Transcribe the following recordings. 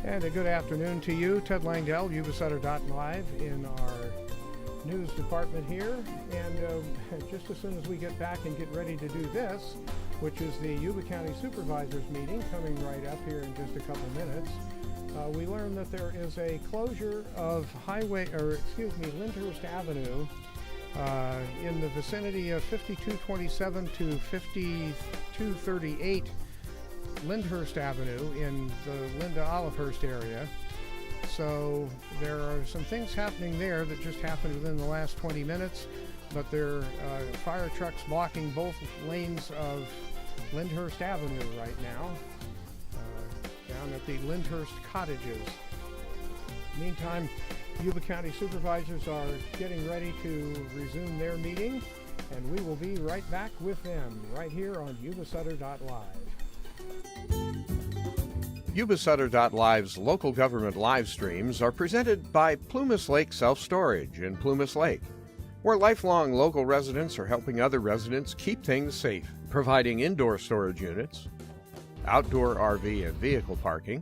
And a good afternoon to you, Ted Langdell, Yuba-Sutter.LIVE in our news department here. And just as soon as we get back and get ready to do this, which is the Yuba County Supervisors meeting coming right up here in just a couple minutes, we learned that there is a closure of Lyndhurst Avenue in the vicinity of 5227 to 5238 Lyndhurst Avenue in the Olivehurst area. So there are some things happening there that just happened within the last 20 minutes, but there are fire trucks blocking both lanes of Lyndhurst Avenue right now, down at the Lyndhurst Cottages. Meantime, Yuba County Supervisors are getting ready to resume their meeting, and we will be right back with them right here on Yuba-Sutter.LIVE. Yuba-Sutter.LIVE's local government live streams are presented by Plumas Lake Self-Storage in Plumas Lake, where lifelong local residents are helping other residents keep things safe, providing indoor storage units, outdoor RV and vehicle parking,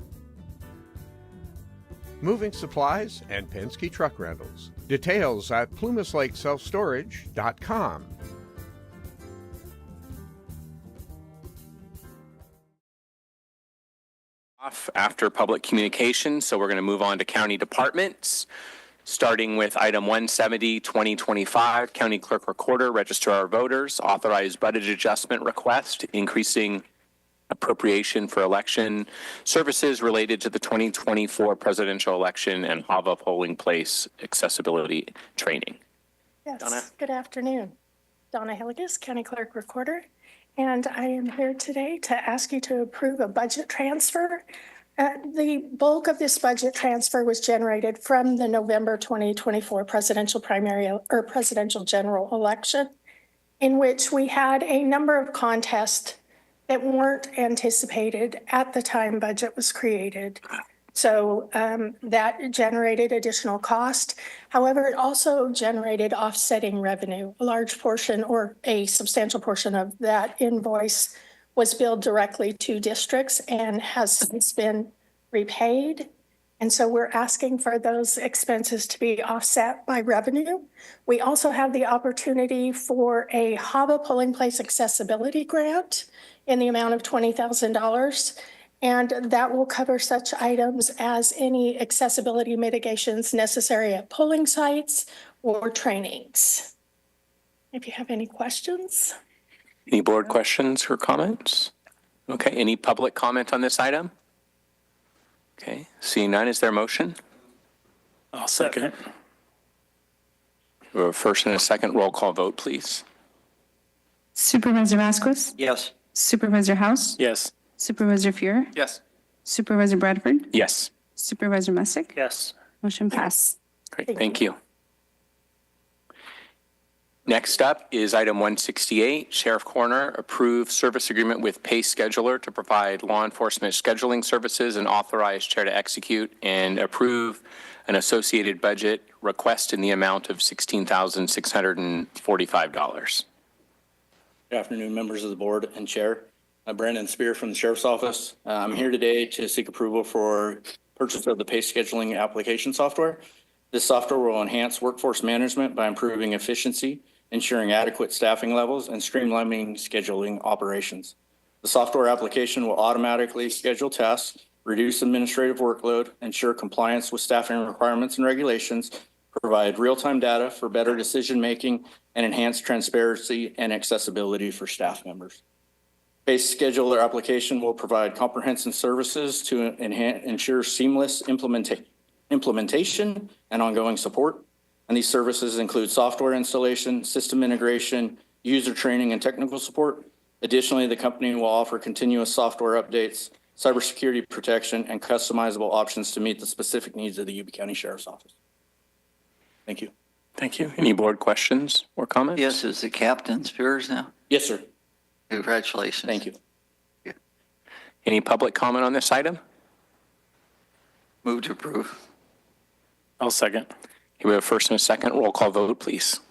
moving supplies, and Penske truck rentals. Details at plumaslakeselfstorage.com. After public communication, so we're going to move on to county departments, starting with item 170, 2025, County Clerk Recorder, Registrar of Voters, authorized budget adjustment request, increasing appropriation for election services related to the 2024 presidential election and HAVA polling place accessibility training. Yes, Donna. Good afternoon. Donna Hilligus, County Clerk Recorder, and I am here today to ask you to approve a budget transfer. The bulk of this budget transfer was generated from the November 2024 presidential primary or presidential general election, in which we had a number of contests that weren't anticipated at the time budget was created. So that generated additional cost. However, it also generated offsetting revenue. A large portion or a substantial portion of that invoice was billed directly to districts and has since been repaid. And so we're asking for those expenses to be offset by revenue. We also have the opportunity for a HAVA polling place accessibility grant in the amount of $20,000. And that will cover such items as any accessibility mitigations necessary at polling sites or trainings. If you have any questions. Any board questions or comments? Okay, any public comment on this item? Okay, seeing none, is there a motion? I'll second it. We have a first and a second, roll call vote, please. Supervisor Vasquez? Yes. Supervisor House? Yes. Supervisor Fuhrer? Yes. Supervisor Bradford? Yes. Supervisor Messick? Yes. Motion passed. Great, thank you. Next up is item 168, Sheriff Coroner, approve service agreement with Pace Scheduler to provide law enforcement scheduling services and authorize chair to execute and approve an associated budget request in the amount of $16,645. Good afternoon, members of the board and chair. Brandon Spear from the Sheriff's Office. I'm here today to seek approval for purchase of the Pace Scheduling application software. This software will enhance workforce management by improving efficiency, ensuring adequate staffing levels, and streamlining scheduling operations. The software application will automatically schedule tasks, reduce administrative workload, ensure compliance with staffing requirements and regulations, provide real-time data for better decision-making, and enhance transparency and accessibility for staff members. Pace Scheduler application will provide comprehensive services to ensure seamless implementation and ongoing support. And these services include software installation, system integration, user training, and technical support. Additionally, the company will offer continuous software updates, cybersecurity protection, and customizable options to meet the specific needs of the Yuba County Sheriff's Office. Thank you. Thank you. Any board questions or comments? Yes, is the captain Spears now? Yes, sir. Congratulations. Thank you. Any public comment on this item? Move to approve. I'll second. We have a first and a second, roll call vote, please.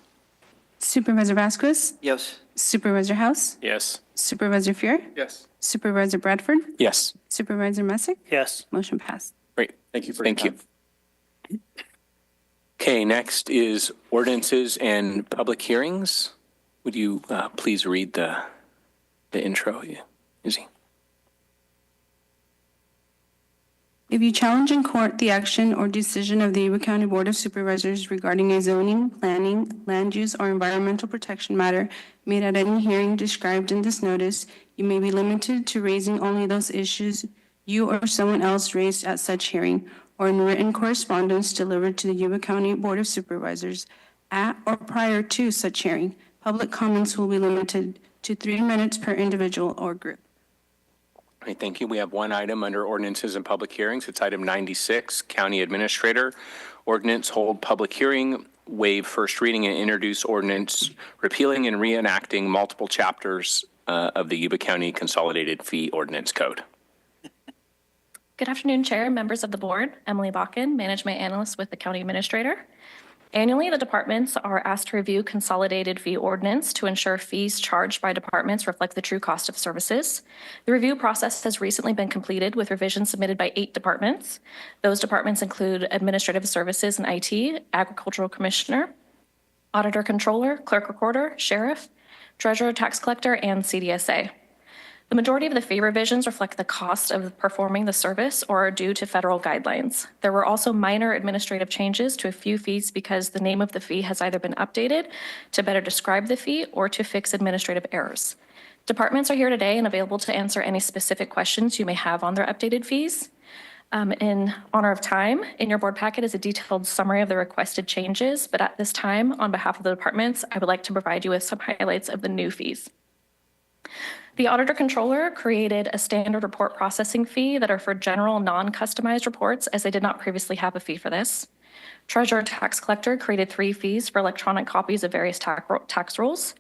Supervisor Vasquez? Yes. Supervisor House? Yes. Supervisor Fuhrer? Yes. Supervisor Bradford? Yes. Supervisor Messick? Yes. Motion passed. Great. Thank you for your Thank you. time. Okay, next is ordinances and public hearings. Would you please read the intro, Izzy? If you challenge in court the action or decision of the Yuba County Board of Supervisors regarding a zoning, planning, land use, or environmental protection matter made at any hearing described in this notice, you may be limited to raising only those issues you or someone else raised at such hearing or in written correspondence delivered to the Yuba County Board of Supervisors at or prior to such hearing. Public comments will be limited to 3 minutes per individual or group. All right, thank you. We have one item under ordinances and public hearings. It's item 96, County Administrator. Ordinance hold public hearing, waive first reading, and introduce ordinance repealing and reenacting multiple chapters of the Yuba County Consolidated Fee Ordinance Code. Good afternoon, Chair and members of the board. Emily Bakken, Management Analyst with the County Administrator. Annually, the departments are asked to review consolidated fee ordinance to ensure fees charged by departments reflect the true cost of services. The review process has recently been completed with revisions submitted by 8 departments. Those departments include Administrative Services and IT, Agricultural Commissioner, Auditor Controller, Clerk Recorder, Sheriff, Treasurer Tax Collector, and CDSA. The majority of the fee revisions reflect the cost of performing the service or are due to federal guidelines. There were also minor administrative changes to a few fees because the name of the fee has either been updated to better describe the fee or to fix administrative errors. Departments are here today and available to answer any specific questions you may have on their updated fees. In honor of time, in your board packet is a detailed summary of the requested changes, but at this time, on behalf of the departments, I would like to provide you with some highlights of the new fees. The Auditor Controller created a standard report processing fee that are for general non-customized reports, as they did not previously have a fee for this. Treasurer Tax Collector created 3 fees for electronic copies of various tax rolls.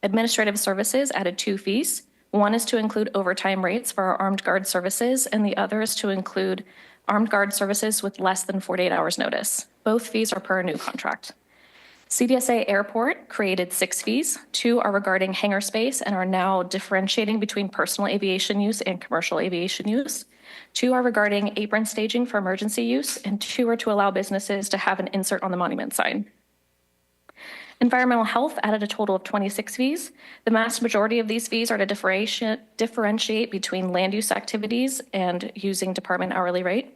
Administrative Services added 2 fees. One is to include overtime rates for our armed guard services, and the other is to include armed guard services with less than 48 hours notice. Both fees are per a new contract. CDSA Airport created 6 fees. 2 are regarding hangar space and are now differentiating between personal aviation use and commercial aviation use. 2 are regarding apron staging for emergency use, and 2 are to allow businesses to have an insert on the monument sign. Environmental Health added a total of 26 fees. The vast majority of these fees are to differentiate between land use activities and using department hourly rate.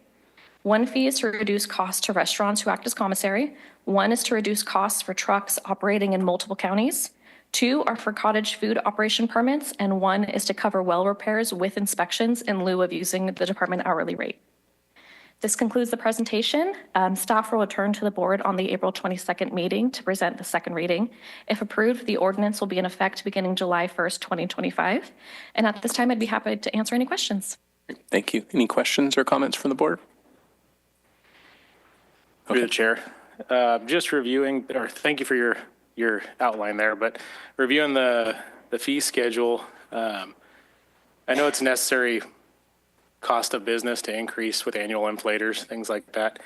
1 fee is to reduce costs to restaurants who act as commissary. 1 is to reduce costs for trucks operating in multiple counties. 2 are for cottage food operation permits, and 1 is to cover well repairs with inspections in lieu of using the department hourly rate. This concludes the presentation. Staff will return to the board on the April 22nd meeting to present the second reading. If approved, the ordinance will be in effect beginning July 1st, 2025. And at this time, I'd be happy to answer any questions. Thank you. Any questions or comments from the board? Through the chair. Just reviewing, or thank you for your outline there, but reviewing the fee schedule, I know it's necessary cost of business to increase with annual inflators, things like that.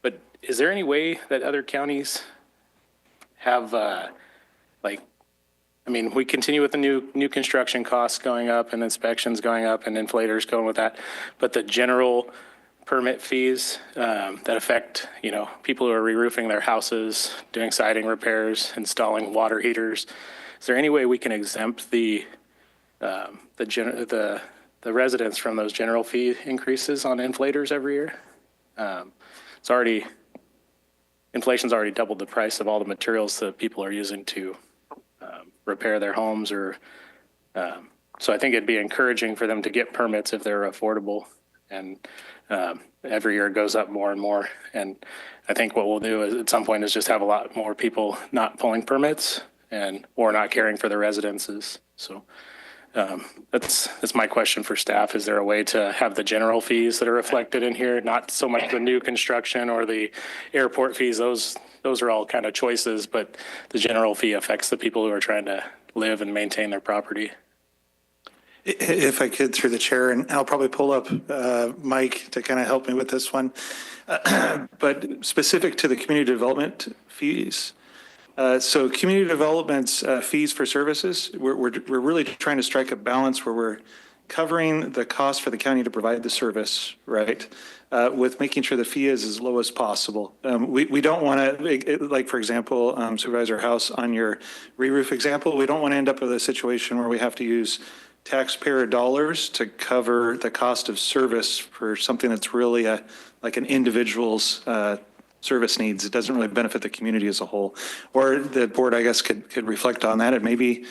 But is there any way that other counties have, we continue with the new construction costs going up and inspections going up and inflators going with that, but the general permit fees that affect, people who are re-roofing their houses, doing siding repairs, installing water heaters. Is there any way we can exempt the residents from those general fee increases on inflators every year? Inflation's already doubled the price of all the materials that people are using to repair their homes, so I think it'd be encouraging for them to get permits if they're affordable. And every year it goes up more and more. And I think what we'll do is at some point is just have a lot more people not pulling permits or not caring for their residences. So that's my question for staff. Is there a way to have the general fees that are reflected in here, not so much the new construction or the airport fees? Those are all kind of choices, but the general fee affects the people who are trying to live and maintain their property. If I could, through the chair, and I'll probably pull up Mike to kind of help me with this one, but specific to the community development fees. So community development's fees for services, we're really trying to strike a balance where we're covering the cost for the county to provide the service, right? With making sure the fee is as low as possible. We don't want to, like, for example, Supervisor House, on your re-roof example, we don't want to end up with a situation where we have to use taxpayer dollars to cover the cost of service for something that's really like an individual's service needs. It doesn't really benefit the community as a whole. Or the board, I guess, could reflect on that. It maybe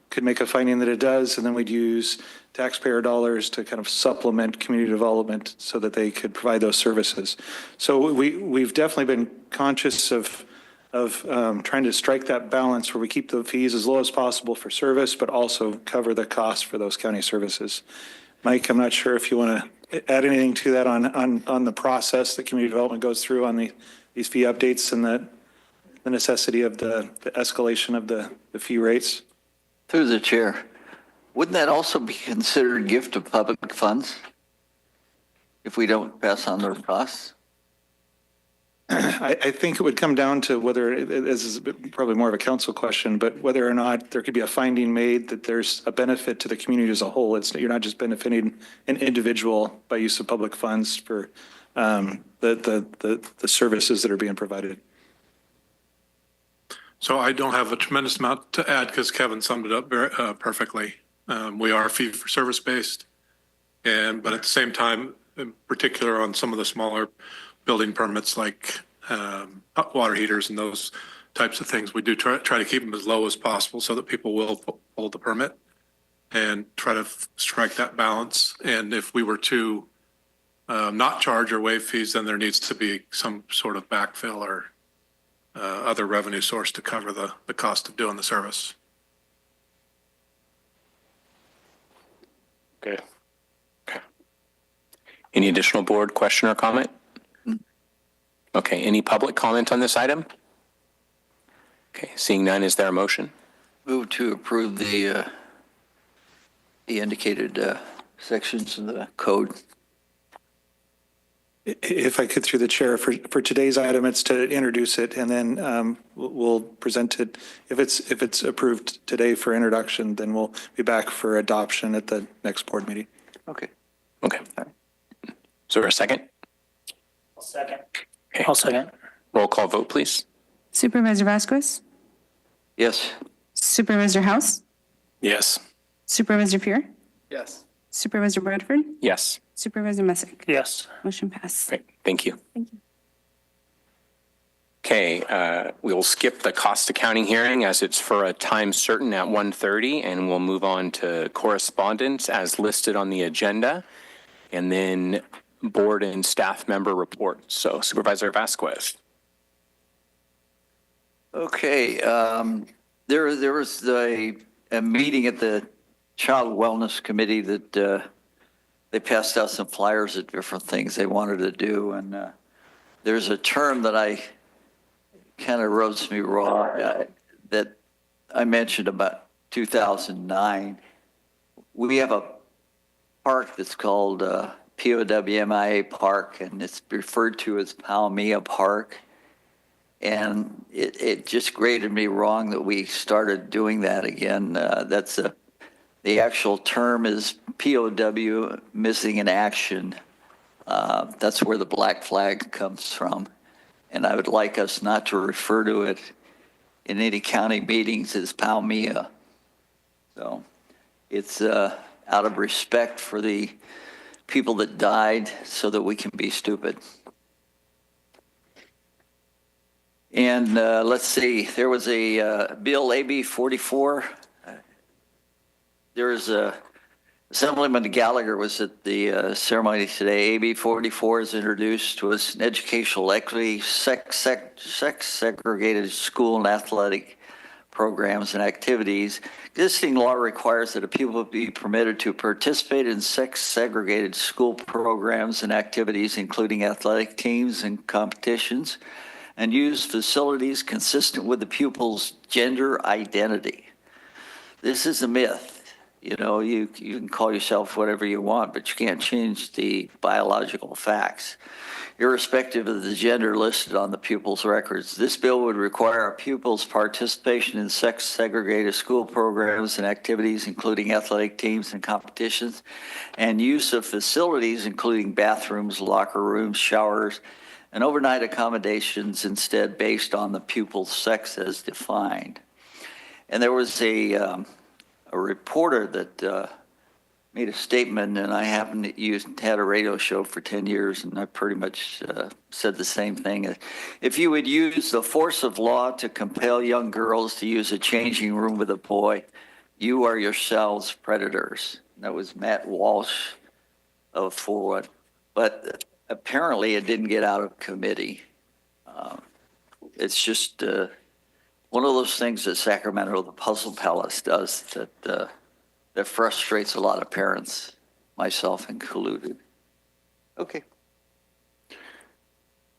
could make a finding that it does, and then we'd use taxpayer dollars to kind of supplement community development so that they could provide those services. So we've definitely been conscious of trying to strike that balance where we keep the fees as low as possible for service, but also cover the cost for those county services. Mike, I'm not sure if you want to add anything to that on the process that community development goes through on these fee updates and the necessity of the escalation of the fee rates. Through the chair, wouldn't that also be considered gift of public funds if we don't pass on those costs? I think it would come down to whether, this is probably more of a council question, but whether or not there could be a finding made that there's a benefit to the community as a whole. You're not just benefiting an individual by use of public funds for the services that are being provided. So I don't have a tremendous amount to add because Kevin summed it up very perfectly. We are fee for service based, but at the same time, in particular on some of the smaller building permits like water heaters and those types of things, we do try to keep them as low as possible so that people will hold the permit and try to strike that balance. And if we were to not charge or waive fees, then there needs to be some sort of backfill or other revenue source to cover the cost of doing the service. Okay. Any additional board question or comment? Okay, any public comment on this item? Okay, seeing none, is there a motion? Move to approve the indicated sections of the code. If I could, through the chair, for today's item, it's to introduce it, and then we'll present it. If it's approved today for introduction, then we'll be back for adoption at the next board meeting. Okay. Okay. Is there a second? I'll second. Okay. I'll second. Roll call vote, please. Supervisor Vasquez, Yes. Supervisor House, Yes. Supervisor Pierre, Yes. Supervisor Bradford, Yes. Supervisor Messick. Yes. Motion passed. Great, thank you. Thank you. Okay, we'll skip the cost accounting hearing as it's for a time certain at 1:30, and we'll move on to correspondence as listed on the agenda, and then board and staff member reports. So Supervisor Vasquez. Okay. There was a meeting at the Child Wellness Committee that they passed out some flyers of different things they wanted to do. And there's a term that I kind of rubs me wrong that I mentioned about 2009. We have a park that's called POWMIA Park, and it's referred to as Palmia Park. And it just grated me wrong that we started doing that again. The actual term is POW, missing in action. That's where the black flag comes from. And I would like us not to refer to it in any county meetings as Palmia. So it's out of respect for the people that died so that we can be stupid. And let's see, there was a bill, AB 44. There was Assemblyman Gallagher was at the ceremony today. AB 44 is introduced to us in educational equity, sex segregated school and athletic programs and activities. Existing law requires that a pupil be permitted to participate in sex-segregated school programs and activities, including athletic teams and competitions, and use facilities consistent with the pupil's gender identity. This is a myth. You know, you can call yourself whatever you want, but you can't change the biological facts. Irrespective of the gender listed on the pupil's records, this bill would require a pupil's participation in sex-segregated school programs and activities, including athletic teams and competitions, and use of facilities, including bathrooms, locker rooms, showers, and overnight accommodations instead based on the pupil's sex as defined. And there was a reporter that made a statement, and I happened to had a radio show for 10 years, and I pretty much said the same thing. If you would use the force of law to compel young girls to use a changing room with a boy, you are yourselves predators. That was Matt Walsh of Forward. But apparently it didn't get out of committee. It's just one of those things that Sacramento, the Puzzle Palace, does that frustrates a lot of parents, myself included. Okay.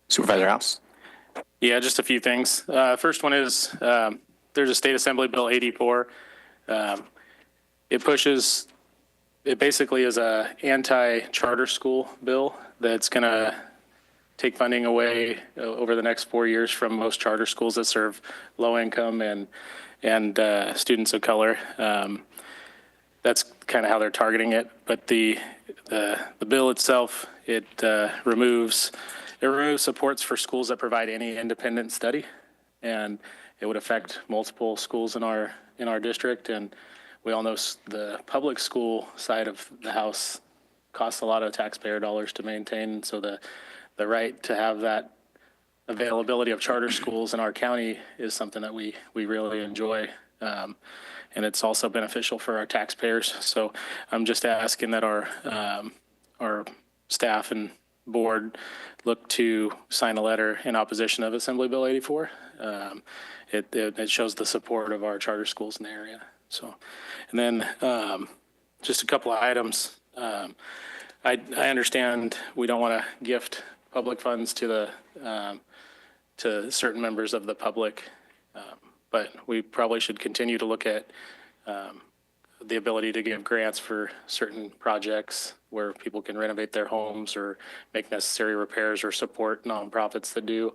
Supervisor House. Yeah, just a few things. First one is there's a State Assembly Bill 84. It basically is a anti-charter school bill that's going to take funding away over the next 4 years from most charter schools that serve low income and students of color. That's kind of how they're targeting it. But the bill itself, it removes supports for schools that provide any independent study, and it would affect multiple schools in our district. And we all know the public school side of the house costs a lot of taxpayer dollars to maintain. So the right to have that availability of charter schools in our county is something that we really enjoy. And it's also beneficial for our taxpayers. So I'm just asking that our staff and board look to sign a letter in opposition of Assembly Bill 84. It shows the support of our charter schools in the area. So, and then just a couple of items. I understand we don't want to gift public funds to certain members of the public. But we probably should continue to look at the ability to give grants for certain projects where people can renovate their homes or make necessary repairs or support nonprofits that do.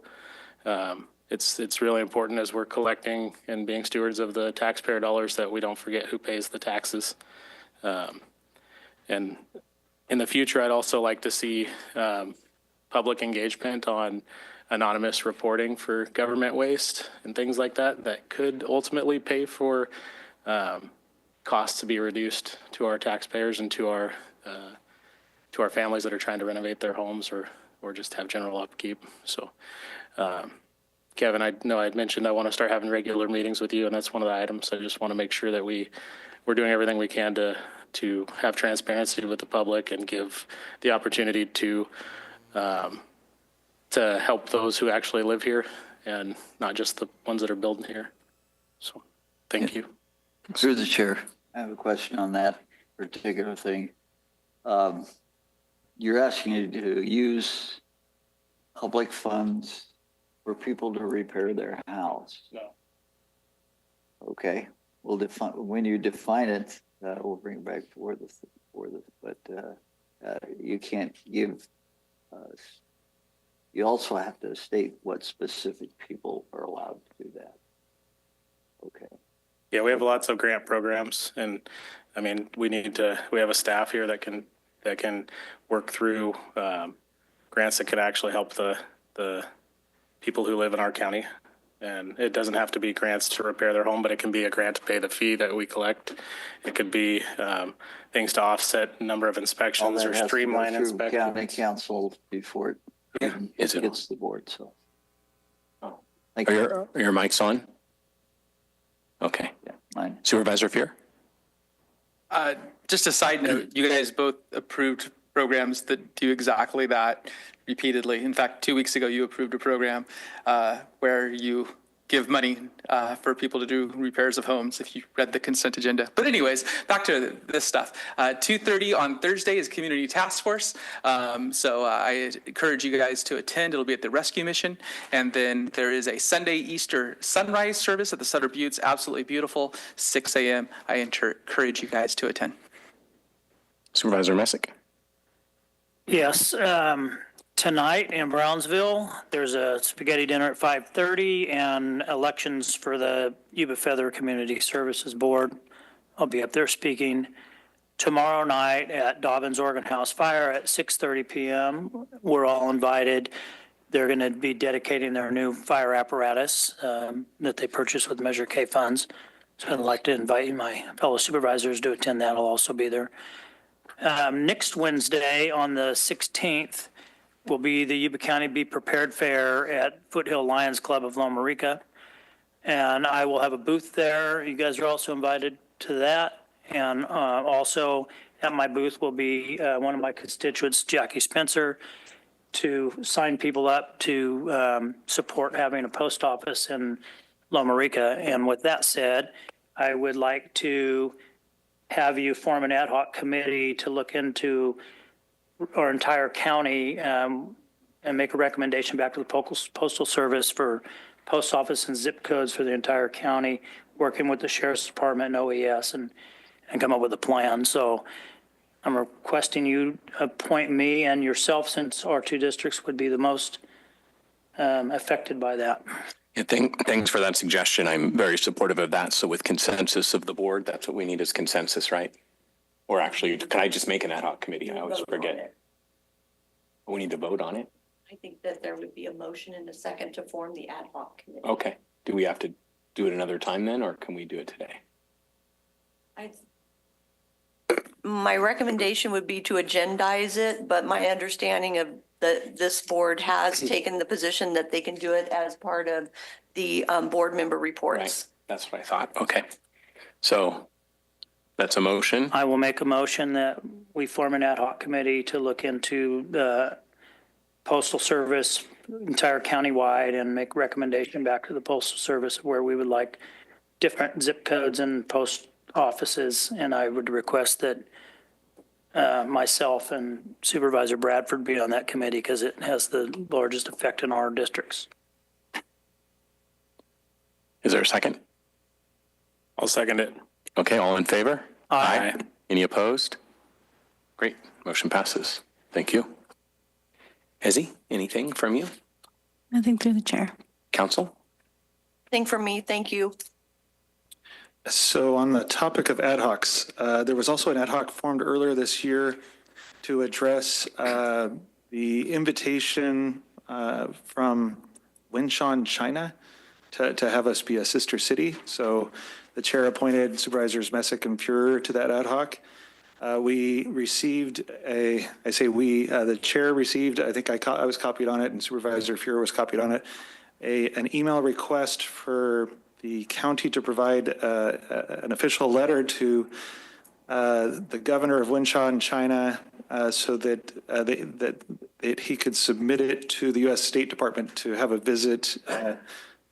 It's really important as we're collecting and being stewards of the taxpayer dollars that we don't forget who pays the taxes. And in the future, I'd also like to see public engagement on anonymous reporting for government waste and things like that could ultimately pay for costs to be reduced to our taxpayers and to our families that are trying to renovate their homes or just have general upkeep. So Kevin, I know I'd mentioned I want to start having regular meetings with you, and that's one of the items. I just want to make sure that we're doing everything we can to have transparency with the public and give the opportunity to help those who actually live here and not just the ones that are building here. So thank you. Through the chair, I have a question on that particular thing. You're asking you to use public funds for people to repair their house. No. Okay, we'll define, when you define it, we'll bring it back for this, but you can't give, you also have to state what specific people are allowed to do that. Okay. Yeah, we have lots of grant programs, and I mean, we have a staff here that can work through grants that could actually help the people who live in our county. And it doesn't have to be grants to repair their home, but it can be a grant to pay the fee that we collect. It could be things to offset number of inspections or streamline inspections. County council before it gets the board. So, thank you. Are your mics on? Okay. Yeah, mine. Supervisor Fear? Just a side note, you guys both approved programs that do exactly that repeatedly. In fact, 2 weeks ago, you approved a program where you give money for people to do repairs of homes, if you read the consent agenda. But anyways, back to this stuff. 2:30 on Thursday is Community Task Force. So I encourage you guys to attend. It'll be at the Rescue Mission. And then there is a Sunday Easter sunrise service at the Sutter Buttes. Absolutely beautiful, 6 a.m. I encourage you guys to attend. Supervisor Messick. Yes, tonight in Brownsville, there's a spaghetti dinner at 5:30 and elections for the Yuba-Feather Community Services Board. I'll be up there speaking. Tomorrow night at Dobbins Organ House Fire at 6:30 p.m. We're all invited. They're going to be dedicating their new fire apparatus that they purchased with Measure K funds. So I'd like to invite my fellow supervisors to attend that. I'll also be there. Next Wednesday on the 16th will be the Yuba County Be Prepared Fair at Foothill Lions Club of Loma Rica. And I will have a booth there. You guys are also invited to that. And also at my booth will be one of my constituents, Jackie Spencer, to sign people up to support having a post office in Loma Rica. And with that said, I would like to have you form an ad hoc committee to look into our entire county and make a recommendation back to the Postal Service for post office and zip codes for the entire county, working with the Sheriff's Department and OES and come up with a plan. So I'm requesting you appoint me and yourself, since our two districts would be the most affected by that. Yeah, thanks for that suggestion. I'm very supportive of that. So with consensus of the board, that's what we need is consensus, right? Or actually, can I just make an ad hoc committee? I always forget. We need to vote on it? I think that there would be a motion and a second to form the ad hoc committee. Okay. Do we have to do it another time then, or can we do it today? My recommendation would be to agendize it, but my understanding of this board has taken the position that they can do it as part of the board member reports. Right. That's what I thought. Okay. So that's a motion. I will make a motion that we form an ad hoc committee to look into the Postal Service entire countywide and make recommendation back to the Postal Service where we would like different zip codes and post offices. And I would request that myself and Supervisor Bradford be on that committee because it has the largest effect in our districts. Is there a second? I'll second it. Okay, all in favor? Aye. Any opposed? Great, motion passes. Thank you. Hezzy, anything from you? Nothing through the chair. Council? Thing from me, thank you. So on the topic of ad hocs, there was also an ad hoc formed earlier this year to address the invitation from Winshan, China, to have us be a sister city. So the chair appointed Supervisors Messick and Fuhrer to that ad hoc. We received the chair received, I think I was copied on it and Supervisor Fuhrer was copied on it, an email request for the county to provide an official letter to the governor of Winshan, China, so that he could submit it to the U.S. State Department to have a visit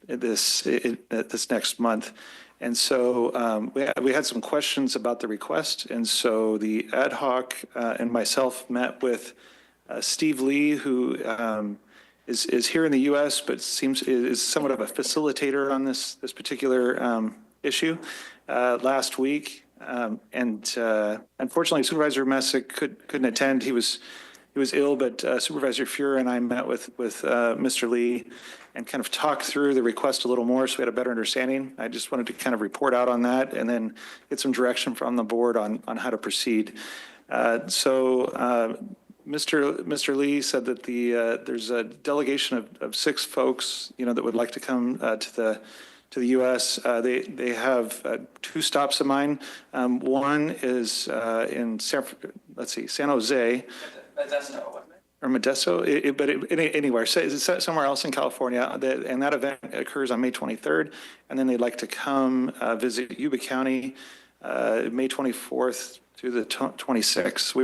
this next month. And so we had some questions about the request. And so the ad hoc and myself met with Steve Lee, who is here in the U.S., but is somewhat of a facilitator on this particular issue last week. Unfortunately, Supervisor Messick couldn't attend. He was ill, but Supervisor Fuhrer and I met with Mr. Lee and kind of talked through the request a little more so we had a better understanding. I just wanted to kind of report out on that and then get some direction from the board on how to proceed. Mr. Lee said that there's a delegation of 6 folks, that would like to come to the U.S. They have 2 stops of mine. One is in San Jose. Or Modesto, anywhere, somewhere else in California, and that event occurs on May 23rd, and then they'd like to come visit Yuba County May 24th to the 26th.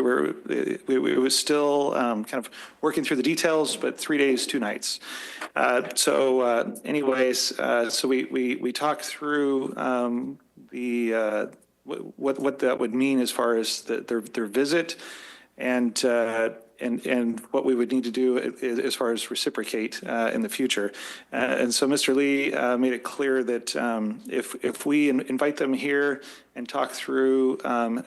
We was still kind of working through the details, but 3 days, 2 nights. Anyways, we talked through what that would mean as far as their visit and what we would need to do as far as reciprocate in the future. And so Mr. Lee made it clear that if we invite them here and talk through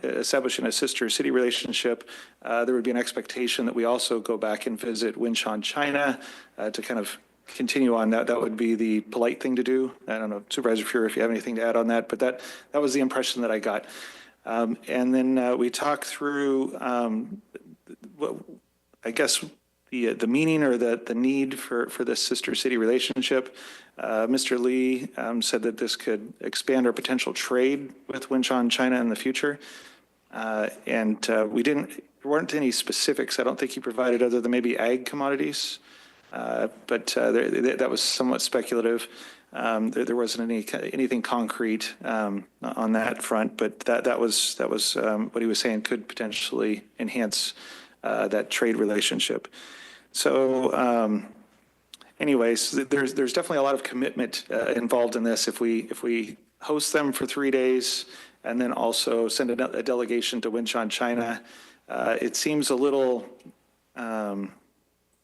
establishing a sister city relationship, there would be an expectation that we also go back and visit Winshan, China to kind of continue on that. That would be the polite thing to do. I don't know, Supervisor Fuhrer, if you have anything to add on that, but that was the impression that I got. And then we talked through, I guess, the meaning or the need for this sister city relationship. Mr. Lee said that this could expand our potential trade with Winshan, China in the future. There weren't any specifics I don't think he provided other than maybe ag commodities. But that was somewhat speculative. There wasn't anything concrete on that front, but that was what he was saying could potentially enhance that trade relationship. So, anyways, there's definitely a lot of commitment involved in this. If we host them for 3 days and then also send a delegation to Winshan, China, it seems a little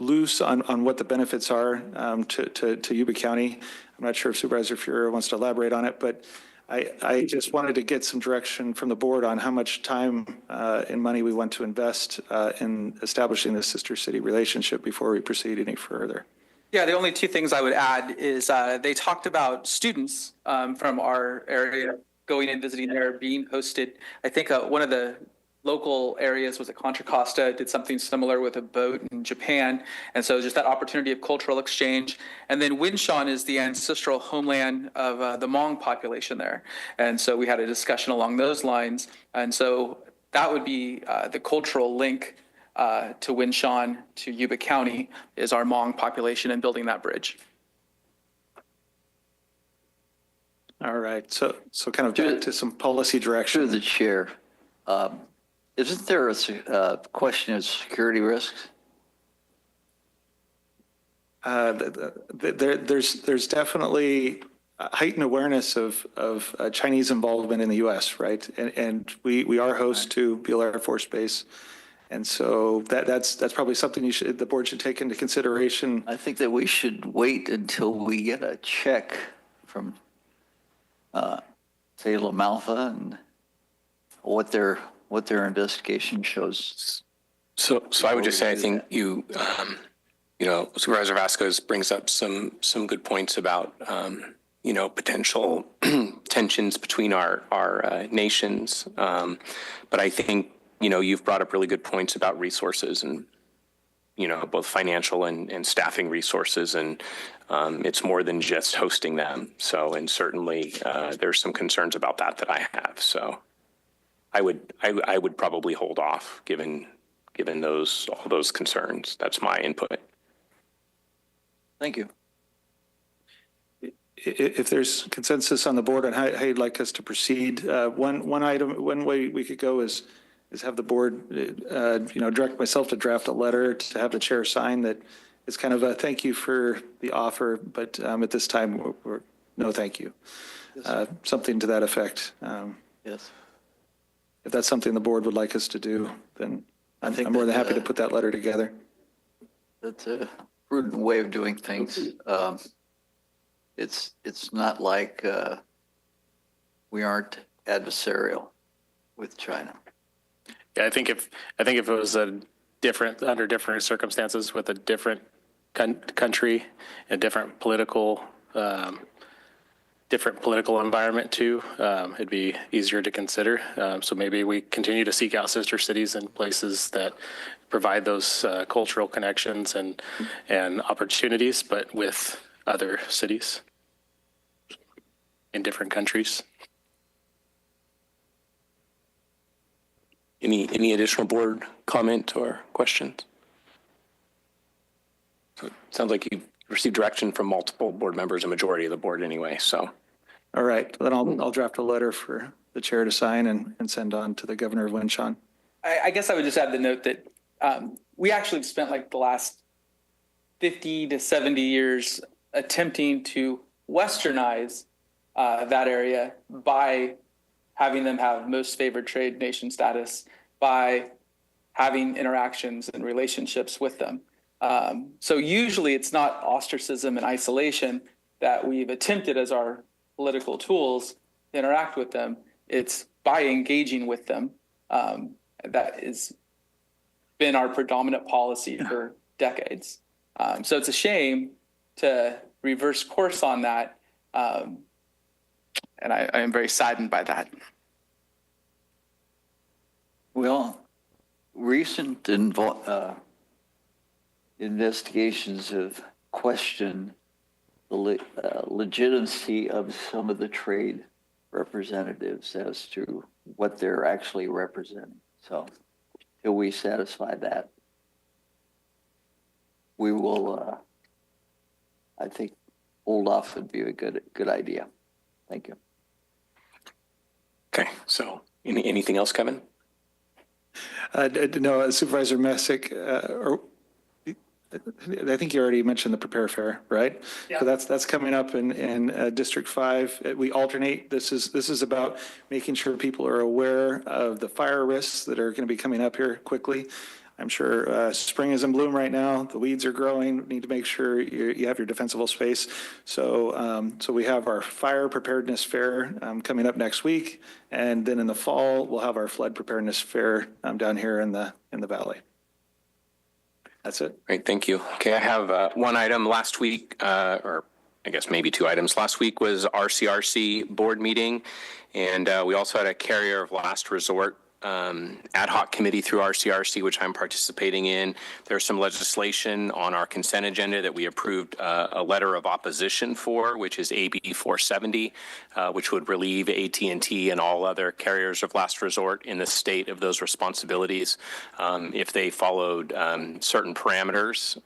loose on what the benefits are to Yuba County. I'm not sure if Supervisor Fuhrer wants to elaborate on it, but I just wanted to get some direction from the board on how much time and money we want to invest in establishing this sister city relationship before we proceed any further. Yeah, the only two things I would add is they talked about students from our area going and visiting there, being hosted. I think one of the local areas was at Contra Costa, did something similar with a boat in Japan. And so just that opportunity of cultural exchange. And then Winshan is the ancestral homeland of the Hmong population there. And so we had a discussion along those lines. And so that would be the cultural link to Winshan, to Yuba County, is our Hmong population and building that bridge. All right. So kind of back to some policy direction. Through the chair. Isn't there a question of security risks? There's definitely a heightened awareness of Chinese involvement in the U.S., right? And we are host to Beale Air Force Base, and so that's probably something the board should take into consideration. I think that we should wait until we get a check from say LaMalfa and what their investigation shows. So I would just say, I think Supervisor Vasquez brings up some good points about, potential tensions between our nations. But I think, you've brought up really good points about resources and, both financial and staffing resources. And it's more than just hosting them. So, and certainly there's some concerns about that I have. So I would probably hold off given all those concerns. That's my input. Thank you. If there's consensus on the board on how you'd like us to proceed, one way we could go is have the board, direct myself to draft a letter to have the chair sign that is kind of a thank you for the offer, but at this time we're no thank you. Something to that effect. Yes. If that's something the board would like us to do, then I'm more than happy to put that letter together. That's a prudent way of doing things. It's not like we aren't adversarial with China. Yeah, I think if it was under different circumstances with a different country and different political environment too, it'd be easier to consider. So maybe we continue to seek out sister cities and places that provide those cultural connections and opportunities, but with other cities in different countries. Any additional board comment or questions? So it sounds like you've received direction from multiple board members, a majority of the board anyway. So All right, then I'll draft a letter for the chair to sign and send on to the governor of Winshaw. I guess I would just add the note that we actually have spent like the last 50 to 70 years attempting to westernize that area by having them have most favored trade nation status, by having interactions and relationships with them. So usually it's not ostracism and isolation that we've attempted as our political tools to interact with them. It's by engaging with them. That has been our predominant policy for decades. So it's a shame to reverse course on that. And I am very saddened by that. Well, recent investigations have questioned the legitimacy of some of the trade representatives as to what they're actually representing. So till we satisfy that, we will, I think, hold off would be a good idea. Thank you. Okay, so anything else, Kevin? No, Supervisor Messick, I think you already mentioned the Prepare Fair, right? Yeah. So that's coming up in District 5. We alternate. This is about making sure people are aware of the fire risks that are going to be coming up here quickly. I'm sure spring is in bloom right now. The weeds are growing. We need to make sure you have your defensible space. So we have our fire preparedness fair coming up next week, and then in the fall we'll have our flood preparedness fair down here in the valley. That's it. Great, thank you. Okay, I have one item last week, or I guess maybe two items. Last week was RCRC board meeting, and we also had a carrier of last resort ad hoc committee through RCRC, which I'm participating in. There's some legislation on our consent agenda that we approved a letter of opposition for, which is AB 470, which would relieve AT&T and all other carriers of last resort in the state of those responsibilities if they followed certain parameters.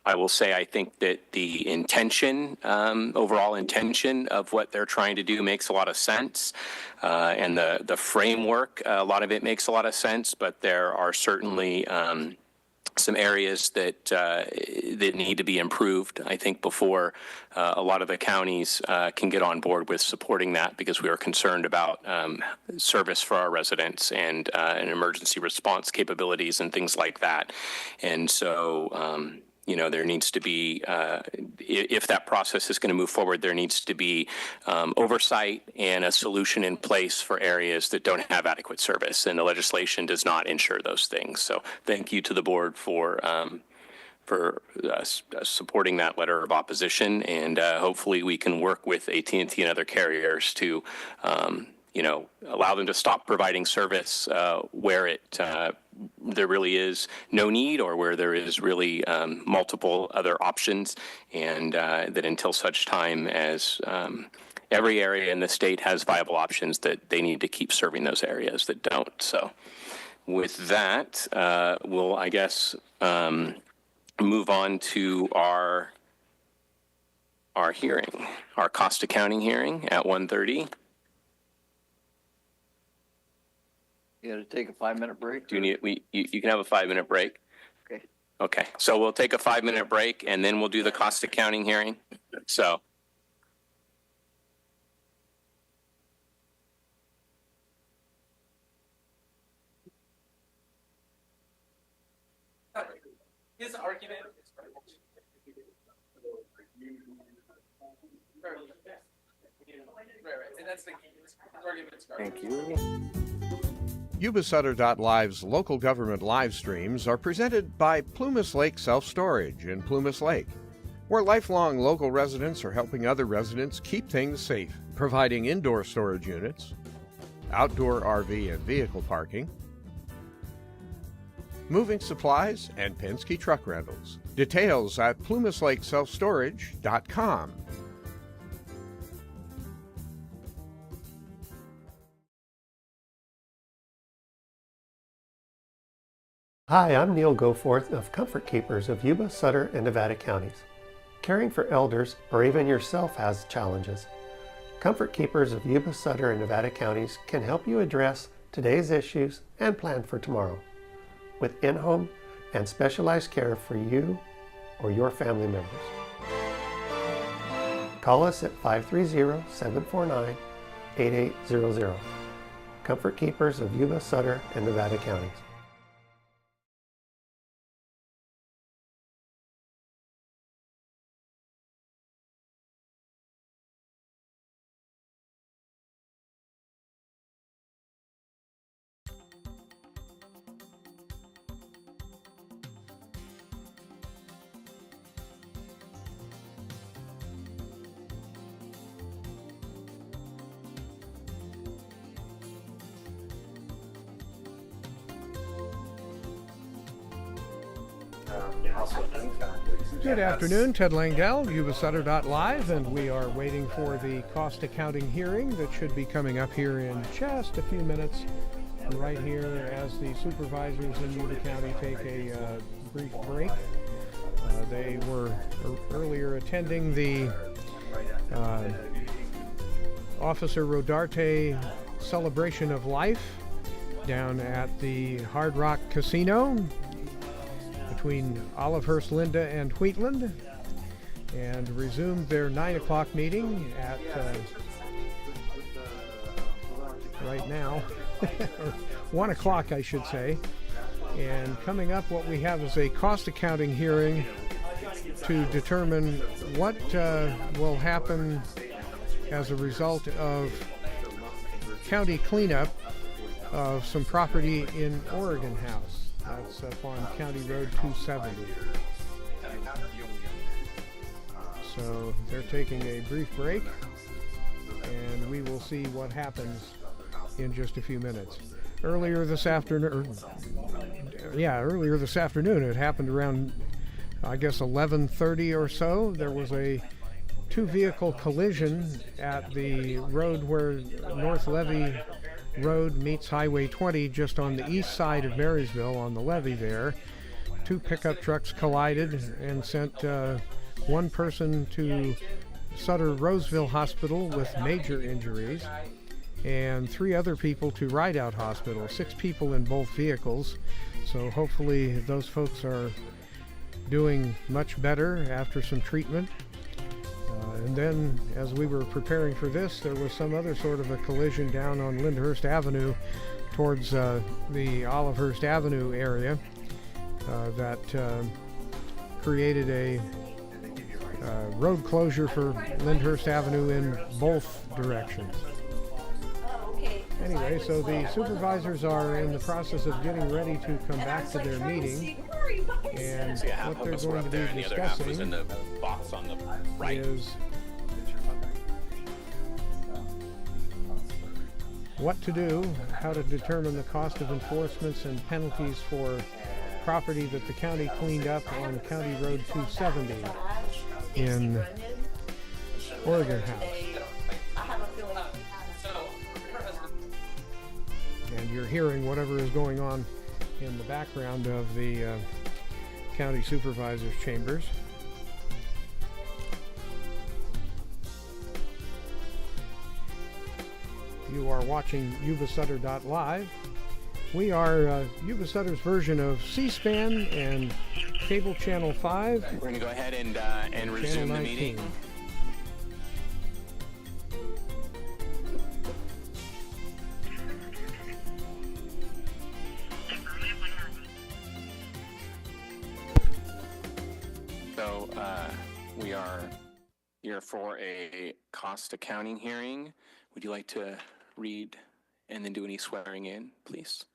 I will say I think that the intention, overall intention of what they're trying to do makes a lot of sense. And the framework, a lot of it makes a lot of sense, but there are certainly some areas that need to be improved, I think, before a lot of the counties can get on board with supporting that, because we are concerned about service for our residents and emergency response capabilities and things like that. And so, you know, there needs to be, if that process is going to move forward, there needs to be oversight and a solution in place for areas that don't have adequate service, and the legislation does not ensure those things. So thank you to the board for supporting that letter of opposition, and hopefully we can work with AT&T and other carriers to you know, allow them to stop providing service where there really is no need, or where there is really multiple other options, and that until such time as every area in the state has viable options, that they need to keep serving those areas that don't. So with that, we'll, I guess, move on to our hearing, our cost accounting hearing at 1:30. You got to take a 5-minute break? Do you need, you can have a 5-minute break. Okay. Okay, so we'll take a 5-minute break, and then we'll do the cost accounting hearing. So. His argument is right. And that's the key. His argument is Thank you. Yuba-Sutter.LIVE's local government live streams are presented by Plumas Lake Self-Storage in Plumas Lake, where lifelong local residents are helping other residents keep things safe, providing indoor storage units, outdoor RV and vehicle parking, moving supplies, and Penske truck rentals. Details at plumaslakeselfstorage.com. Hi, I'm Neil Goforth of Comfort Keepers of Yuba, Sutter, and Nevada counties. Caring for elders or even yourself has challenges. Comfort Keepers of Yuba, Sutter, and Nevada counties can help you address today's issues and plan for tomorrow with in-home and specialized care for you or your family members. Call us at 530-749-8800. Comfort Keepers of Yuba, Sutter, and Nevada counties. Good afternoon, Ted Langdell, Yuba-Sutter.LIVE, and we are waiting for the cost accounting hearing that should be coming up here in just a few minutes. Right here as the supervisors in Yuba County take a brief break. They were earlier attending the Officer Rodarte Celebration of Life down at the Hard Rock Casino between Olivehurst, Linda, and Wheatland, and resumed their 9 o'clock meeting at right now, or 1 o'clock I should say. And coming up, what we have is a cost accounting hearing to determine what will happen as a result of county cleanup of some property in Oregon House. That's up on County Road 270. So they're taking a brief break, and we will see what happens in just a few minutes. Earlier this afternoon, it happened around, I guess, 11:30 or so. There was a two-vehicle collision at the road where North Levee Road meets Highway 20, just on the east side of Marysville on the levee there. Two pickup trucks collided and sent one person to Sutter-Roseville Hospital with major injuries, and 3 other people to Rideout Hospital. 6 people in both vehicles. So hopefully those folks are doing much better after some treatment. And then, as we were preparing for this, there was some other sort of a collision down on Lyndhurst Avenue towards the Olivehurst Avenue area that created a road closure for Lyndhurst Avenue in both directions. Anyway, so the supervisors are in the process of getting ready to come back to their meeting, and what they're going to be discussing is what to do, how to determine the cost of enforcements and penalties for property that the county cleaned up on County Road 270 in Oregon House. And you're hearing whatever is going on in the background of the county supervisors' chambers. You are watching Yuba-Sutter.LIVE. We are Yuba-Sutter's version of C-SPAN and cable channel 5. We're going to go ahead and resume the meeting. So we are here for a cost accounting hearing. Would you like to read and then do any swearing in, please?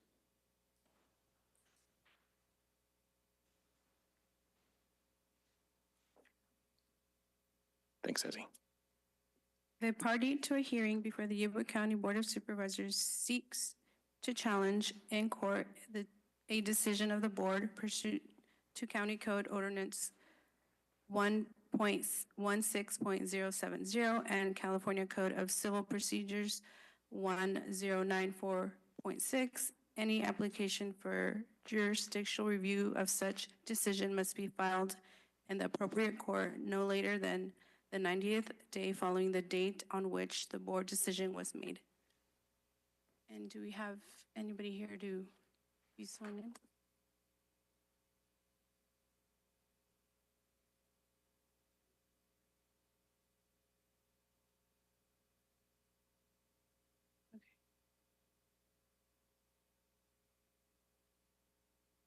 Thanks, Ezzy. The party to a hearing before the Yuba County Board of Supervisors seeks to challenge in court a decision of the board pursuant to County Code Ordinance 1.16.070 and California Code of Civil Procedures 1094.6. Any application for jurisdictional review of such decision must be filed in the appropriate court no later than the 90th day following the date on which the board decision was made. And do we have anybody here to be sworn in?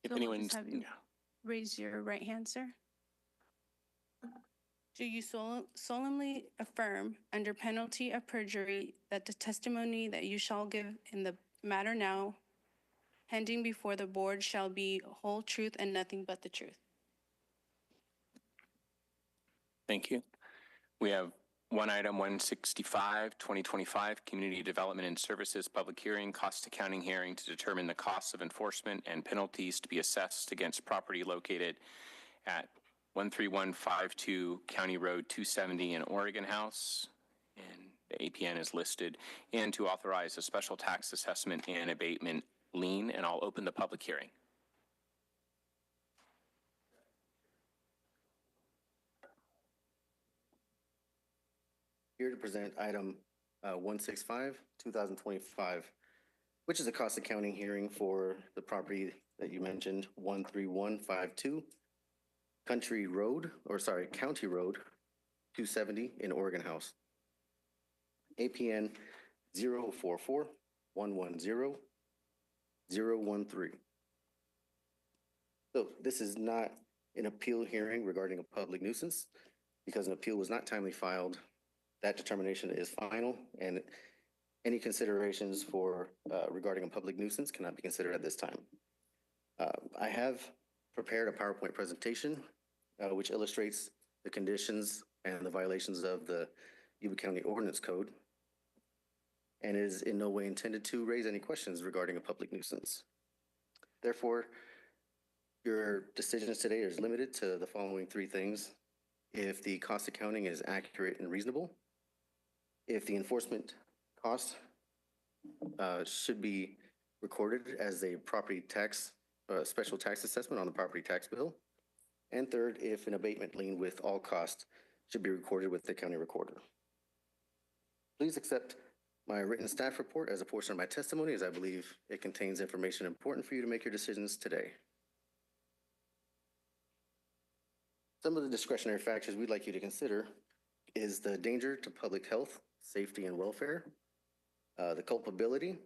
If So we'll anyone's, just have you raise your right hand, sir. Do you solemnly affirm, under penalty of perjury, that the testimony that you shall give in the matter now pending before the board shall be whole truth and nothing but the truth? thank you. We have one item 165, 2025, Community Development and Services Public Hearing, Cost Accounting Hearing to determine the costs of enforcement and penalties to be assessed against property located at 13152 County Road 270 in Oregon House, and the APN is listed, and to authorize a special tax assessment and abatement lien, and I'll open the public hearing. Here to present item 165, 2025, which is a cost accounting hearing for the property that you mentioned, 13152 County Road 270 in Oregon House. APN 044-110-013. So this is not an appeal hearing regarding a public nuisance because an appeal was not timely filed. That determination is final, and any considerations for regarding a public nuisance cannot be considered at this time. I have prepared a PowerPoint presentation which illustrates the conditions and the violations of the Yuba County Ordinance Code, and is in no way intended to raise any questions regarding a public nuisance. Therefore, your decisions today is limited to the following three things: if the cost accounting is accurate and reasonable, if the enforcement cost should be recorded as a property tax, special tax assessment on the property tax bill, and third, if an abatement lien with all costs should be recorded with the county recorder. Please accept my written staff report as a portion of my testimony, as I believe it contains information important for you to make your decisions today. Some of the discretionary factors we'd like you to consider is the danger to public health, safety, and welfare, the culpability,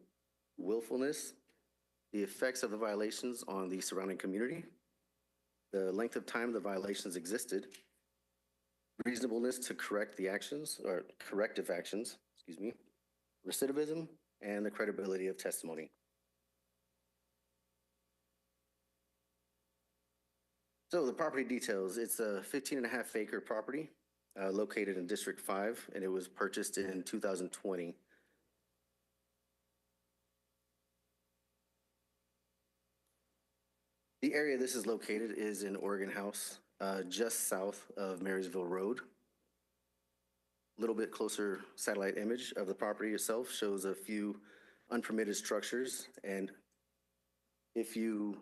willfulness, the effects of the violations on the surrounding community, the length of time the violations existed, reasonableness to correct the actions or corrective actions, recidivism, and the credibility of testimony. So the property details, it's a 15.5 acre property located in District 5, and it was purchased in 2020. The area this is located is in Oregon House, just south of Marysville Road. A little bit closer satellite image of the property itself shows a few unpermitted structures. And if you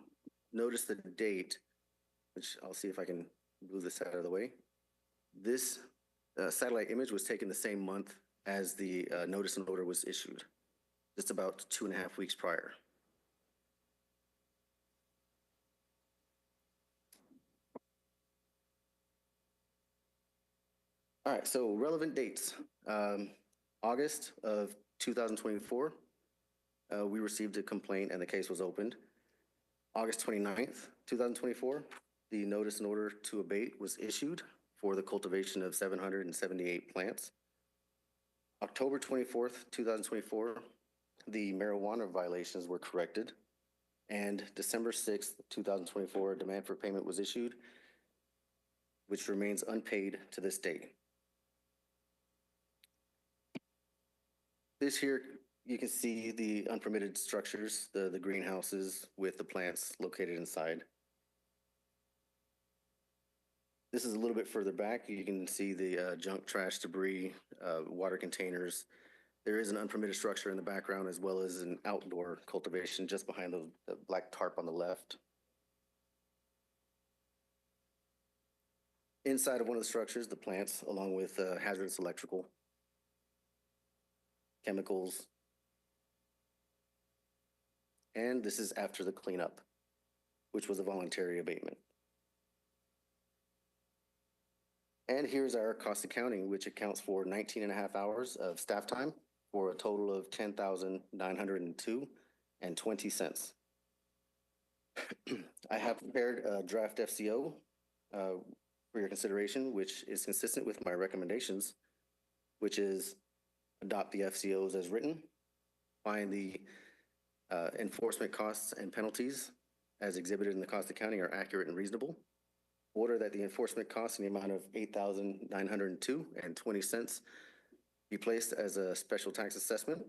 notice the date, which I'll see if I can move this out of the way, this satellite image was taken the same month as the notice and order was issued, just about 2.5 weeks prior. All right, so relevant dates. August of 2024, we received a complaint and the case was opened. August 29th, 2024, the notice and order to abate was issued for the cultivation of 778 plants. October 24th, 2024, the marijuana violations were corrected. And December 6th, 2024, a demand for payment was issued, which remains unpaid to this date. This here, you can see the unpermitted structures, the greenhouses with the plants located inside. This is a little bit further back. You can see the junk, trash, debris, water containers. There is an unpermitted structure in the background as well as an outdoor cultivation just behind the black tarp on the left. inside of one of the structures, the plants, along with hazardous electrical, chemicals. And this is after the cleanup, which was a voluntary abatement. And here's our cost accounting, which accounts for 19 and a half hours of staff time for a total of $10,902.20. I have prepared a draft FCO for your consideration, which is consistent with my recommendations, which is adopt the FCOs as written, find the enforcement costs and penalties as exhibited in the cost accounting are accurate and reasonable. Order that the enforcement costs in the amount of $8,902.20 be placed as a special tax assessment.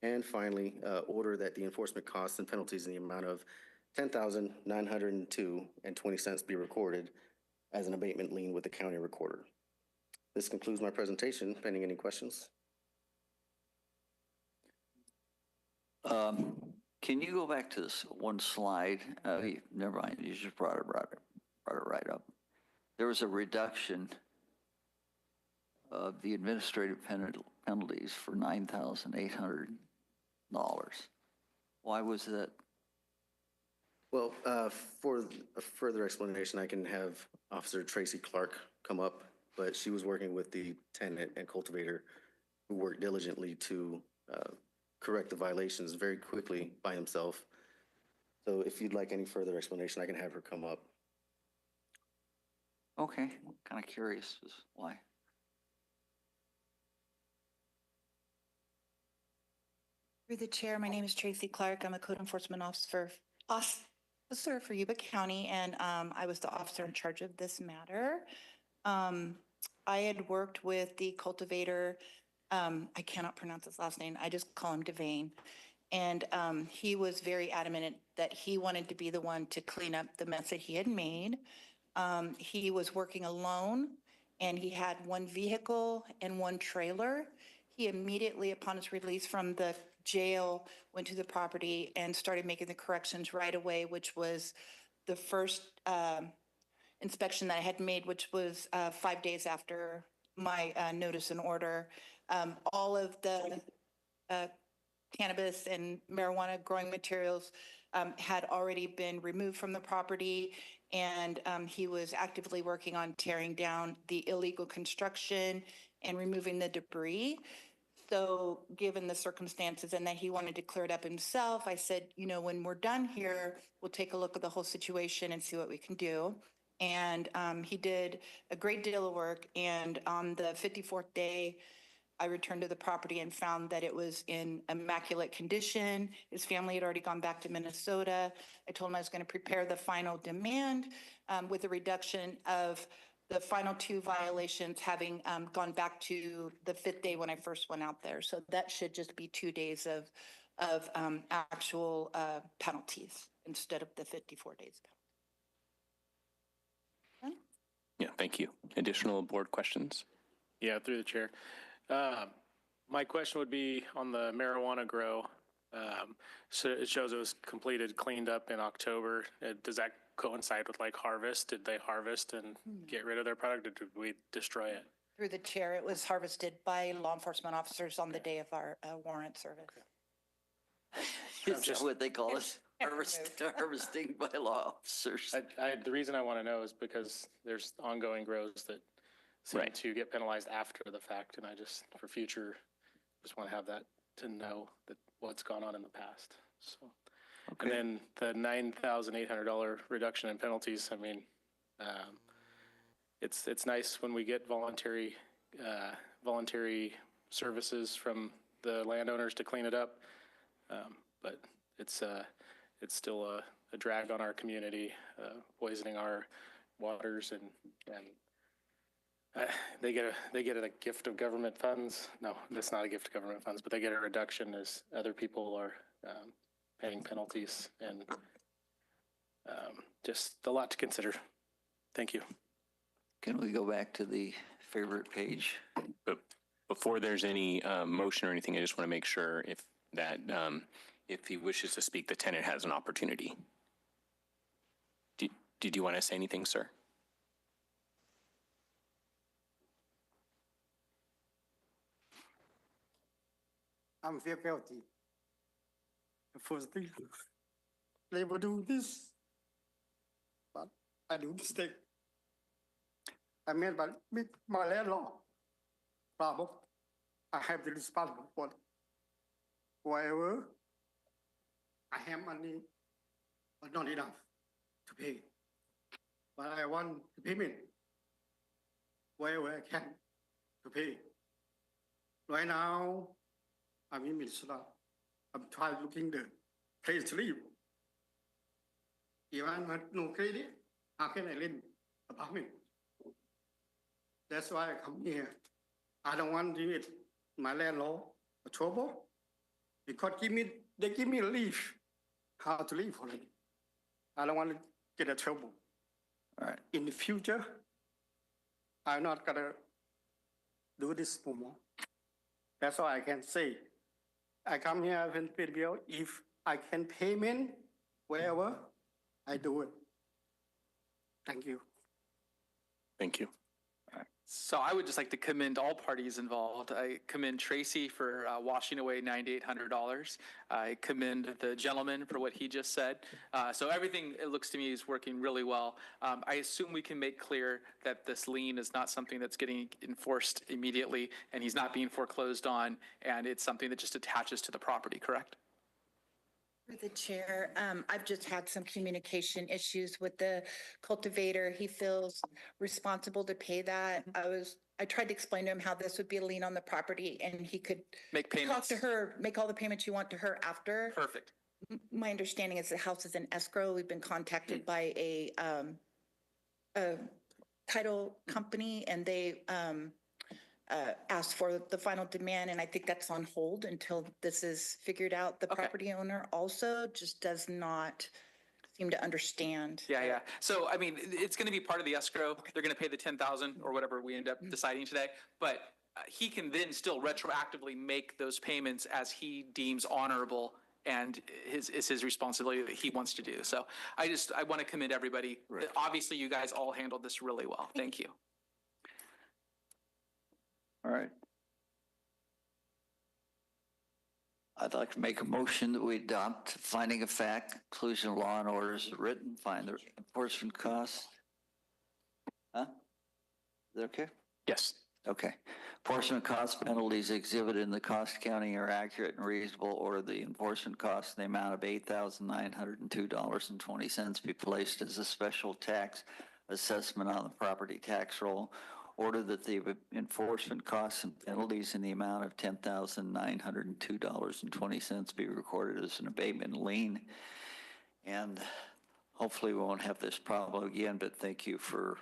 And finally, order that the enforcement costs and penalties in the amount of $10,902.20 be recorded as an abatement lien with the county recorder. This concludes my presentation. Pending any questions? Can you go back to this one slide? Never mind, you just brought it right up. There was a reduction of the administrative penalties for $9,800. Why was that? Well, for a further explanation, I can have Officer Tracy Clark come up, but she was working with the tenant and cultivator who worked diligently to correct the violations very quickly by himself. So if you'd like any further explanation, I can have her come up. Okay, kind of curious as why. Through the chair, my name is Tracy Clark. I'm a code enforcement officer for Yuba County, and I was the officer in charge of this matter. I had worked with the cultivator. I cannot pronounce his last name. I just call him Devane. And he was very adamant that he wanted to be the one to clean up the mess that he had made. He was working alone, and he had one vehicle and one trailer. He immediately, upon his release from the jail, went to the property and started making the corrections right away, which was the first inspection that I had made, which was 5 days after my notice and order. All of the cannabis and marijuana growing materials had already been removed from the property, and he was actively working on tearing down the illegal construction and removing the debris. So given the circumstances and that he wanted to clear it up himself, I said, you know, when we're done here, we'll take a look at the whole situation and see what we can do. And he did a great deal of work. And on the 54th day, I returned to the property and found that it was in immaculate condition. His family had already gone back to Minnesota. I told him I was going to prepare the final demand with a reduction of the final 2 violations having gone back to the 5th day when I first went out there. So that should just be 2 days of actual penalties instead of the 54 days. Yeah, thank you. Additional board questions? Yeah, through the chair. My question would be on the marijuana grow. So it shows it was completed, cleaned up in October. Does that coincide with like harvest? Did they harvest and get rid of their product, or did we destroy it? Through the chair, it was harvested by law enforcement officers on the day of our warrant service. Is that what they call it? Harvesting by law officers. The reason I want to know is because there's ongoing grows that seem to get penalized after the fact, and I just, for future, just want to have that to know that what's gone on in the past. So, and then the $9,800 reduction in penalties. I mean, it's nice when we get voluntary services from the landowners to clean it up, but it's still a drag on our community, poisoning our waters, and they get a gift of government funds. No, that's not a gift of government funds, but they get a reduction as other people are paying penalties, and just a lot to consider. Thank you. Can we go back to the favorite page? But before there's any motion or anything, I just want to make sure if he wishes to speak, the tenant has an opportunity. Did you want to say anything, sir? I'm feel guilty. The first thing, they will do this, but I do mistake. I made my landlord problem. I have the responsible for it. Whatever I have money, but not enough to pay. But I want the payment wherever I can to pay. Right now, I'm in Minnesota. I'm trying looking the place to live. If I have no credit, how can I rent apartment? That's why I come here. I don't want to give my landlord a trouble because they give me a leave how to live already. I don't want to get a trouble. All right. In the future, I'm not gonna do this no more. That's all I can say. I come here and pay the bill. If I can payment wherever, I do it. Thank you. Thank you. So I would just like to commend all parties involved. I commend Tracy for washing away $9,800. I commend the gentleman for what he just said. So everything, it looks to me, is working really well. I assume we can make clear that this lien is not something that's getting enforced immediately, and he's not being foreclosed on, and it's something that just attaches to the property, correct? Through the chair, I've just had some communication issues with the cultivator. He feels responsible to pay that. I tried to explain to him how this would be a lien on the property and he could make payments. Talk to her, make all the payments you want to her after. Perfect. My understanding is the house is in escrow. We've been contacted by a title company and they asked for the final demand, and I think that's on hold until this is figured out. The property owner also just does not seem to understand. Yeah. So, I mean, it's going to be part of the escrow. They're going to pay the $10,000 or whatever we end up deciding today, but he can then still retroactively make those payments as he deems honorable, and it's his responsibility that he wants to do. So I want to commend everybody. Right. Obviously, you guys all handled this really well. Thank you. All right. I'd like to make a motion that we adopt finding of fact, conclusion of law and orders written, find the enforcement costs. Huh? Is that okay? Yes. Okay. Enforcement costs, penalties exhibited in the cost accounting are accurate and reasonable, or the enforcement costs in the amount of $8,902.20 be placed as a special tax assessment on the property tax roll. Order that the enforcement costs and penalties in the amount of $10,902.20 be recorded as an abatement lien. And hopefully we won't have this problem again, but thank you for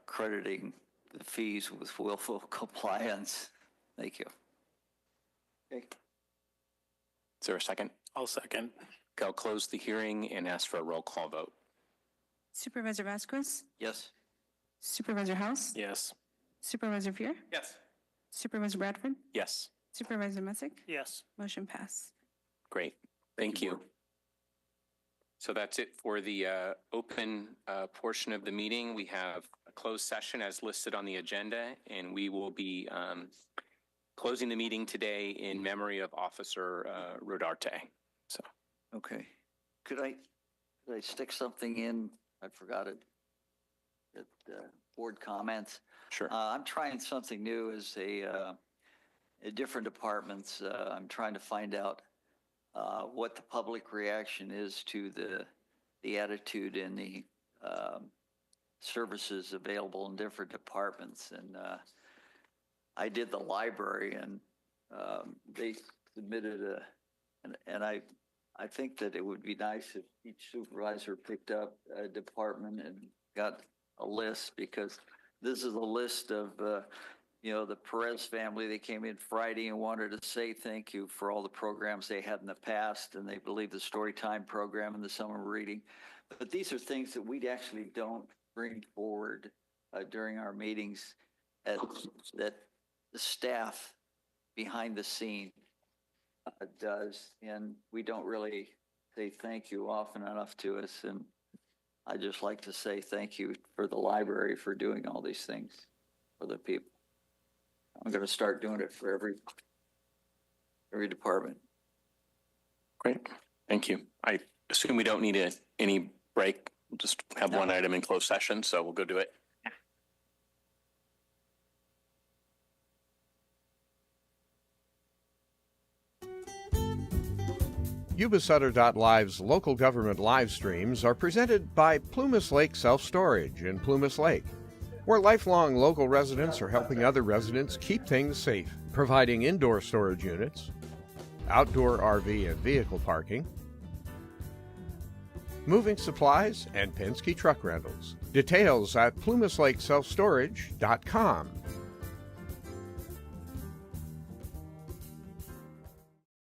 crediting the fees with willful compliance. Thank you. Okay. Is there a second? I'll second. Okay, I'll close the hearing and ask for a roll call vote. Supervisor Vasquez? Yes. Supervisor House? Yes. Supervisor Fuhr? Yes. Supervisor Bradford? Yes. Supervisor Messick? Yes. Motion pass. Great. Thank you. So that's it for the open portion of the meeting. We have a closed session as listed on the agenda, and we will be closing the meeting today in memory of Officer Rodarte. So. Okay. Could I stick something in? I forgot it. Board comments. Sure. I'm trying something new as different departments. I'm trying to find out what the public reaction is to the attitude and the services available in different departments. And I did the library, and they submitted and I think that it would be nice if each supervisor picked up a department and got a list, because this is a list of, the Perez family. They came in Friday and wanted to say thank you for all the programs they had in the past, and they believe the story time program and the summer reading. But these are things that we actually don't bring forward during our meetings, that the staff behind the scene does, and we don't really say thank you often enough to us. And I just like to say thank you for the library for doing all these things for the people. I'm going to start doing it for every department. Great. Thank you. I assume we don't need any break. We'll just have one item in closed session, so we'll go do it. Yuba-Sutter.LIVE's local government live streams are presented by Plumas Lake Self-Storage in Plumas Lake, where lifelong local residents are helping other residents keep things safe, providing indoor storage units, outdoor RV and vehicle parking, moving supplies, and Penske truck rentals. Details at plumaslakeselfstorage.com.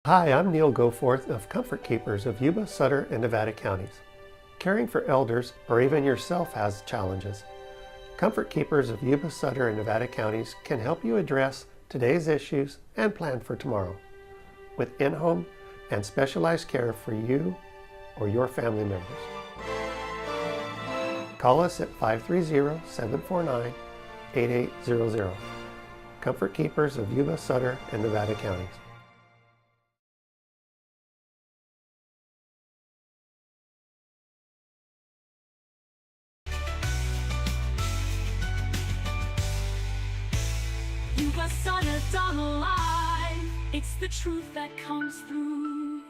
Hi, I'm Neil Goforth of Comfort Keepers of Yuba, Sutter, and Nevada counties. Caring for elders or even yourself has challenges. Comfort Keepers of Yuba, Sutter, and Nevada counties can help you address today's issues and plan for tomorrow with in-home and specialized care for you or your family members. Call us at 530-749-8800. Comfort Keepers of Yuba, Sutter, and Nevada counties. Yuba-Sutter.LIVE. It's the truth that comes through.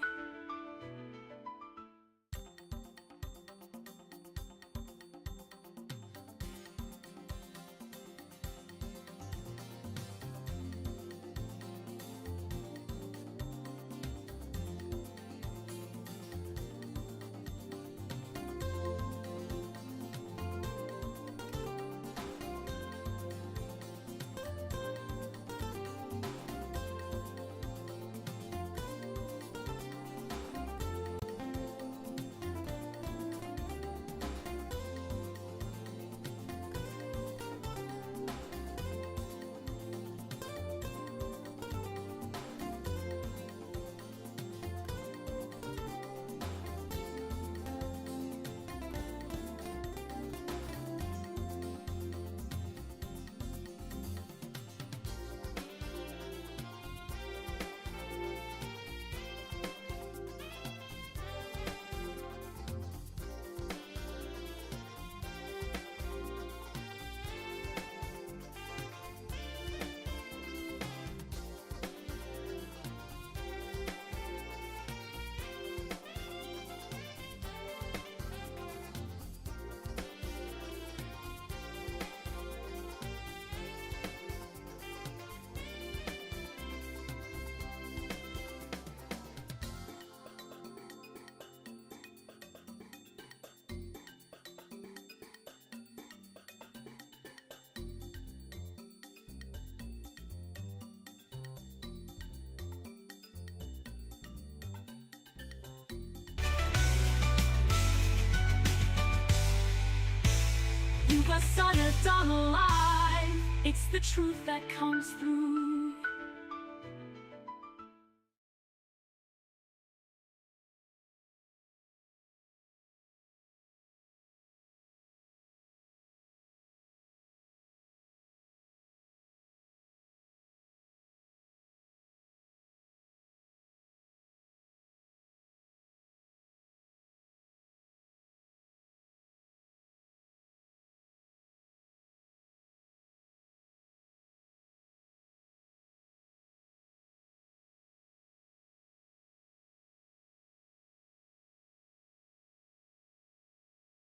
Yuba-Sutter.LIVE. It's the truth that comes through.